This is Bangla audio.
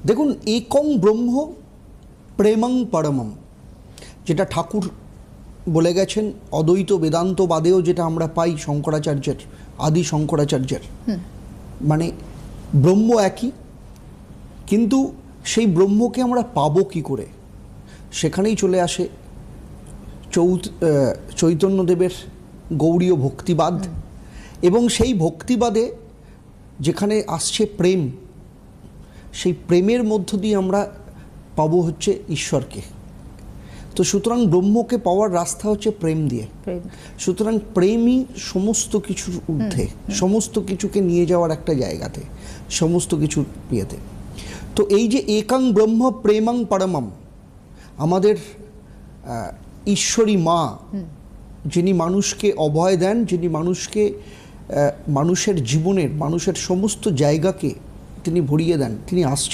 দেখুন, একং ব্রহ্ম প্রেমং পরমম, যেটা ঠাকুর বলে গেছেন, অদ্বৈত বেদান্তবাদেও যেটা আমরা পাই শঙ্করাচার্যের, আদি শঙ্করাচার্যের, মানে ব্রহ্ম একই, কিন্তু সেই ব্রহ্মকে আমরা পাবো কি করে? সেখানেই চলে আসে চৈতন্যদেবের গৌড়ীয় ভক্তিবাদ, এবং সেই ভক্তিবাদে যেখানে আসছে প্রেম, সেই প্রেমের মধ্য দিয়ে আমরা পাবো হচ্ছে ঈশ্বরকে। তো সুতরাং ব্রহ্মকে পাওয়ার রাস্তা হচ্ছে প্রেম দিয়ে। সুতরাং প্রেমই সমস্ত কিছুর ঊর্ধ্বে, সমস্ত কিছুকে নিয়ে যাওয়ার একটা জায়গাতে, সমস্ত কিছুর ইয়েতে। তো এই যে একং ব্রহ্ম প্রেমং পরমম, আমাদের ঈশ্বরী মা, যিনি মানুষকে অভয় দেন, যিনি মানুষকে মানুষের জীবনের, মানুষের সমস্ত জায়গাকে তিনি ভরিয়ে দেন, তিনি আসছেন